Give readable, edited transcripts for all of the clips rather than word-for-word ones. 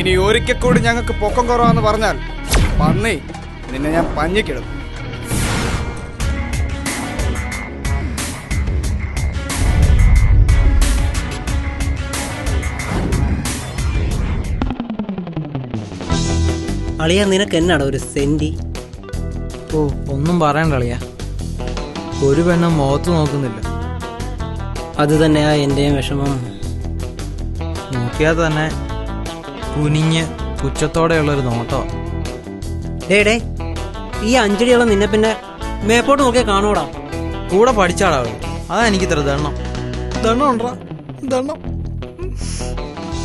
ഇനി ഒരിക്കൽ കൂടി ഞങ്ങൾക്ക് പൊക്കം കുറവാന്ന് പറഞ്ഞാൽ പന്നി നിന്നെ ഞാൻ പഞ്ഞിക്കിടും. അളിയ നിനക്ക് എന്നാടാ ഒരു സെന്റി? ഓ ഒന്നും പറയണ്ട അളിയ, ഒരു പെണ്ണും മുഖത്ത് നോക്കുന്നില്ല. അത് തന്നെയാ എന്റെയും വിഷമം. നോക്കിയാൽ തന്നെ കുനിഞ്ഞ് പുച്ഛത്തോടെയുള്ളൊരു നോട്ടോ. ഡേ ഈ അഞ്ചടിയുള്ള നിന്നെ പിന്നെ മേപ്പോട്ട് നോക്കിയാൽ കാണൂടാ. കൂടെ പഠിച്ചാടാ അവള്, അതാ എനിക്ക് ഇത്ര ദണ്ണം. ദണ്ണം ഉണ്ടോ? ദണ്ണം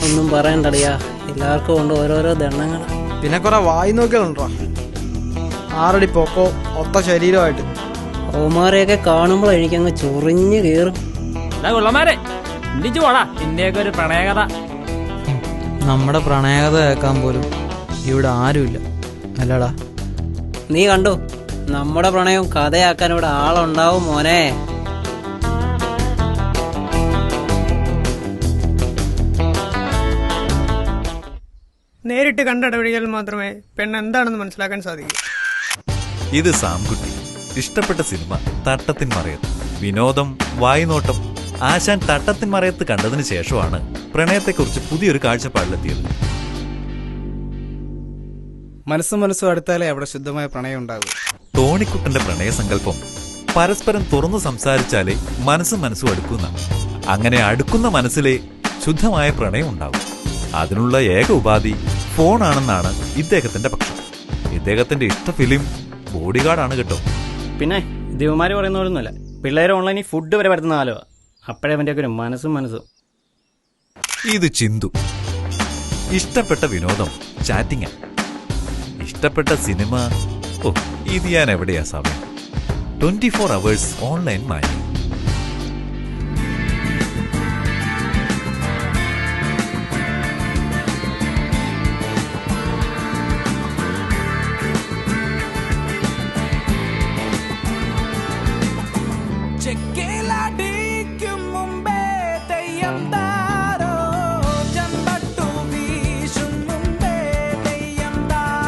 ഒന്നും പറയണ്ടളിയാ, എല്ലാവർക്കും ഉണ്ട് ഓരോരോ ദണ്ണങ്ങൾ. പിന്നെ കുറെ വായി നോക്കിയാലുണ്ടോ, 6 അടി പൊക്കോ ഒത്ത ശരീരമായിട്ട്. ഓമാരെയൊക്കെ കാണുമ്പോൾ എനിക്കങ്ങ് ചൊറിഞ്ഞ് കയറും. ഒരു പ്രണയകഥ. നമ്മുടെ പ്രണയകഥ കേൾക്കാൻ പോലും ഇവിടെ ആരുമില്ല അല്ലടാ. നീ കണ്ടോ, നമ്മുടെ പ്രണയം കഥയാക്കാൻ ഇവിടെ ആളുണ്ടാവും മോനെ. നേരിട്ട് കണ്ടിടപഴകിയാൽ മാത്രമേ പെണ്ണ് എന്താണെന്ന് മനസ്സിലാക്കാൻ സാധിക്കൂ. ഇത് സാംകുട്ടി. ഇഷ്ടപ്പെട്ട സിനിമ തട്ടത്തിൻ മറയത്ത്. വിനോദം, വായ്നോട്ടം. ആശാൻ തട്ടത്തിൻ മറയത്ത് കണ്ടതിന് ശേഷമാണ് പ്രണയത്തെക്കുറിച്ച് പുതിയൊരു കാഴ്ചപ്പാടിലെത്തിയത്. മനസ്സും അടുത്താലേ അവിടെ ശുദ്ധമായ പ്രണയം ഉണ്ടാകും. ടോണിക്കുട്ടന്റെ പ്രണയസങ്കല്പം പരസ്പരം തുറന്നു സംസാരിച്ചാലേ മനസ്സും അടുക്കുന്ന. അങ്ങനെ അടുക്കുന്ന മനസ്സിലെ ശുദ്ധമായ പ്രണയം ഉണ്ടാകും. അതിനുള്ള ഏക ഉപാധി ഫോണാണെന്നാണ് ഇദ്ദേഹത്തിന്റെ പക്ഷം. ഇദ്ദേഹത്തിന്റെ ഇഷ്ട ഫിലിം ബോഡിഗാർഡാണ് കേട്ടോ. പിന്നെ ദിവമാര് പറയുന്നൊന്നുമല്ല, പിള്ളേർ ഓൺലൈനിൽ ഫുഡ് വരെ വരുന്ന ആലോ. അപ്പോഴേ അവൻ്റെ ഒരു മനസ്സും. ഇത് ചിന്തു. ഇഷ്ടപ്പെട്ട വിനോദം ചാറ്റിംഗ്. ഇഷ്ടപ്പെട്ട സിനിമ, ഓ ഇത് ഞാൻ എവിടെയാ സമയം. 24 hours ഓൺലൈൻ മാനി.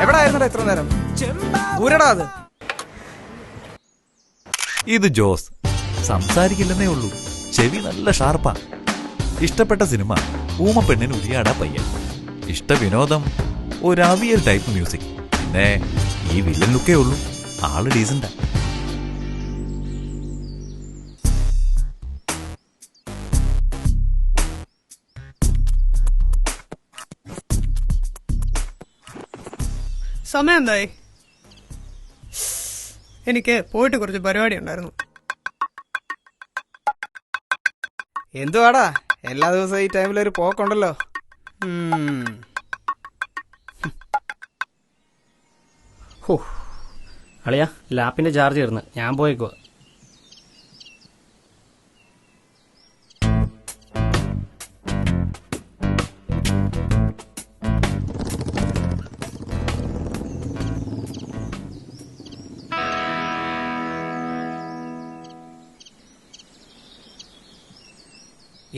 എവിടായിരുന്നടാ ഇത്ര നേരം? ഊരടാ അത്. ഇത് ജോസ്. സംസാരിക്കില്ലെന്നേ ഉള്ളൂ, ചെവി നല്ല ഷാർപ്പാ. ഇഷ്ടപ്പെട്ട സിനിമ ഊമപ്പെണ്ണിന് ഉരിയാടാ പയ്യൻ. ഇഷ്ട വിനോദം ഒരു അവിയൽ ടൈപ്പ് മ്യൂസിക്. പിന്നെ ഈ വില്ലൻ ലുക്കേ ഉള്ളൂ, ആള് ഡീസന്റാ. സമയം എന്തായി? എനിക്ക് പോയിട്ട് കുറച്ച് പരിപാടി ഉണ്ടായിരുന്നു. എന്തുവാടാ എല്ലാ ദിവസവും ഈ ടൈമിലൊരു പോക്കുണ്ടല്ലോ. അളിയാ ലാപ്പിന്റെ ചാർജ് തീർന്ന്, ഞാൻ പോയിക്കോ.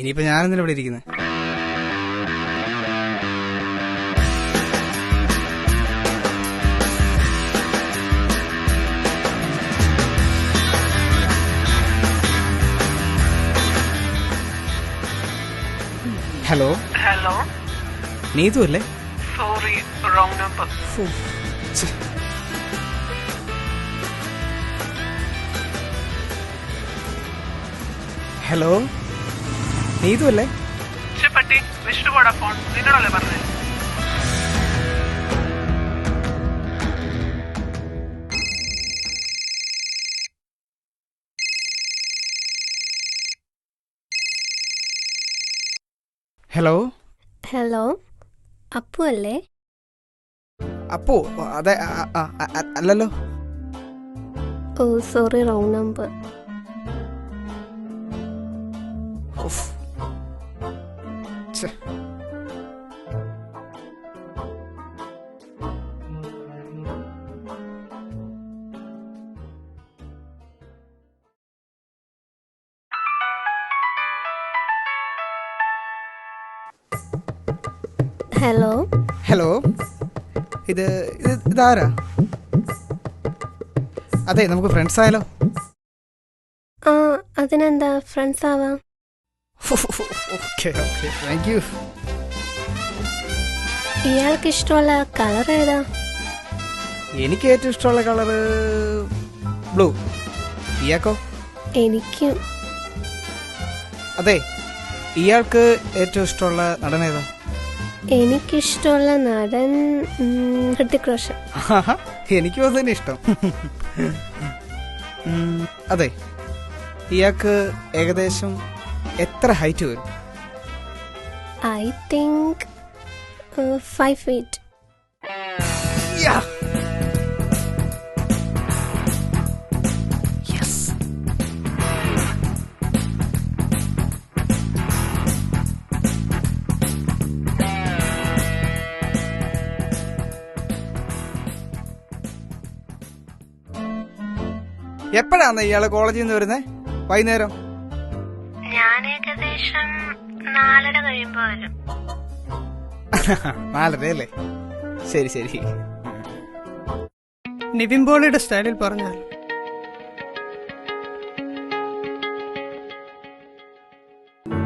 ഇനിയിപ്പോ ഞാനെന്തിനാ ഇവിടെ ഇരിക്കുന്നത്? ഹലോ ഹലോ, നീതു അല്ലേ? Sorry, wrong number. Hello Neethu അല്ലേ? പട്ടി വിഷ്ണുപോടാ ഫോൺ, നിന്നോടല്ലേ പറഞ്ഞത്? ഹലോ ഹലോ, അപ്പു അല്ലേ? അപ്പോ അതെ. അല്ലല്ലോ. Oh sorry, wrong number. Hello. Hello, ഇതാരാ? അതെ, നമുക്ക് ഫ്രണ്ട്സ് ആയാലോ? ആ, അതിനെന്താ, ഫ്രണ്ട്സ് ആവാം. Okay okay, thank you. ഇയാൾക്ക് ഇഷ്ടമുള്ള കളർ ഏതാ? എനിക്ക് ഏറ്റവും ഇഷ്ടമുള്ള കളറ് ബ്ലൂ. ഇയാൾക്കോ? എനിക്കും. അതെ, ഇയാൾക്ക് ഏറ്റവും ഇഷ്ടമുള്ള നടൻ ഏതാ? എനിക്കിഷ്ടമുള്ള നടൻ ഹൃതിക് റോഷൻ. എനിക്കും അത് തന്നെ ഇഷ്ടം. അതെ, ഇയാൾക്ക് ഏകദേശം എത്ര ഹൈറ്റ് വരും? I think 5 feet. എപ്പോഴാണ് ഇയാള് കോളേജിൽ നിന്ന് വരുന്നേ? വൈകുന്നേരം? ഞാൻ ഏകദേശം 4:30 കഴിയുമ്പോ വരും. 4:30 അല്ലേ? ശരി ശരി. നിവിൻ പോളിയുടെ സ്റ്റൈലിൽ പറഞ്ഞാൽ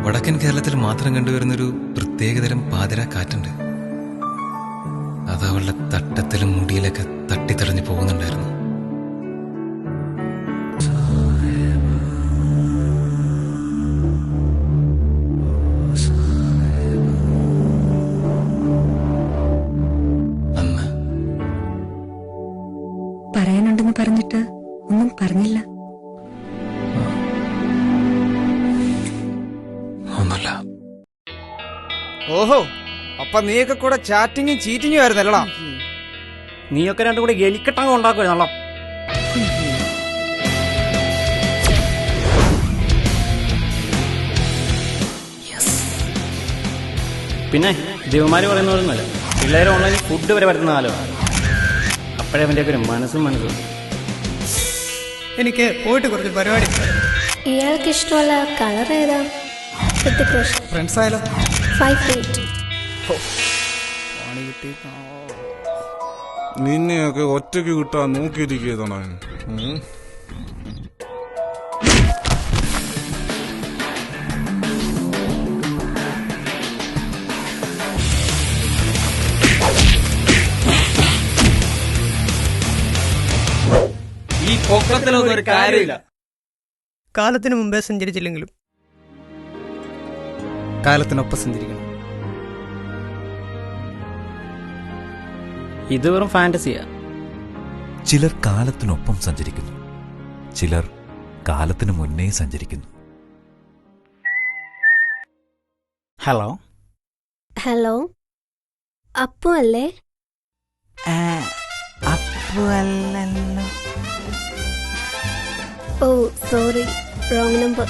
വടക്കൻ കേരളത്തിൽ മാത്രം കണ്ടുവരുന്നൊരു പ്രത്യേകതരം പാതിര കാറ്റുണ്ട്. അത് അവളുടെ തട്ടത്തിലും മുടിയിലൊക്കെ തട്ടിത്തടഞ്ഞു പോകുന്നുണ്ടായിരുന്നു. അന്ന് പറയാനുണ്ടെന്ന് പറഞ്ഞിട്ട് ഒന്നും പറഞ്ഞില്ല. ഒന്നുമില്ല. ഓഹോ, അപ്പൊ നീയൊക്കെ കൂടെ ചാറ്റിങ്ങും ചീറ്റിങ്ങും ആയിരുന്നല്ലടാ? നീയൊക്കെ രണ്ടും കൂടി എലിക്കെട്ടങ്ങ് ഉണ്ടാക്കുവായിരുന്നല്ലോ. പിന്നെ ദേവന്മാര് പറയുന്നതൊന്നുമല്ല, പിള്ളേർ ഓൺലൈനിൽ ഫുഡ് വരെ വരുത്തുന്ന കാലമാണ്. അപ്പോഴേ അവൻ്റെയൊക്കെ ഒരു മനസ്സും. എനിക്ക് പോയിട്ട് കുറച്ച് പരിപാടി. ഇയാൾക്ക് ഇഷ്ടമുള്ള കളർ ഏതാ? ഹൃതിക് റോഷൻ. ഫ്രണ്ട്സ് ആയാലോ? 5 feet. നിന്നെയൊക്കെ ഒറ്റയ്ക്ക് കിട്ടാൻ നോക്കിയിരിക്കുന്നതാണ്. ഈ പൊക്കത്തിലൊന്നും ഒരു കാര്യമില്ല. കാലത്തിന് മുമ്പേ സഞ്ചരിച്ചില്ലെങ്കിലും കാലത്തിനൊപ്പം സഞ്ചരിക്കണം. ഇത് വെറും ഫാന്റസിയാ. ചിലർ കാലത്തിനൊപ്പം സഞ്ചരിക്കുന്നു, ചിലർ കാലത്തിന് മുന്നേ സഞ്ചരിക്കുന്നു. ഹലോ. ഹലോ, അപ്പു അല്ലേ? അപ്പു അല്ലല്ലോ. Oh sorry, wrong number.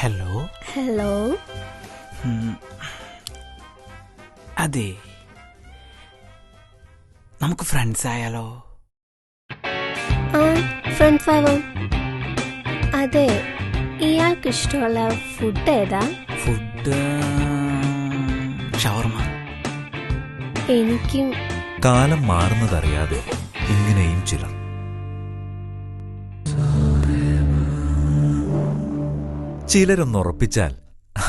Hello. Hello. അതെ, നമുക്ക് ഫ്രണ്ട്സ് ആയാലോ? ആ, ഫ്രണ്ട്സ് ആവാം. അതെ, ഇയാൾക്ക് ഇഷ്ടമുള്ള ഫുഡ് ഏതാ? ഫുഡ് ഷവർമ. എനിക്കും. കാലം മാറുന്നതറിയാതെ ഇങ്ങനെയും ചിലർ. ചിലരൊന്നുറപ്പിച്ചാൽ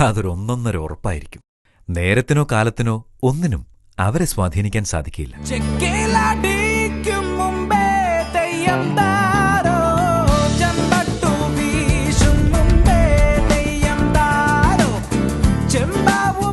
അതൊരൊന്നൊന്നര ഉറപ്പായിരിക്കും. നേരത്തിനോ കാലത്തിനോ ഒന്നിനും അവരെ സ്വാധീനിക്കാൻ സാധിക്കില്ല. ചെക്കേലാടിക്കും മുമ്പേ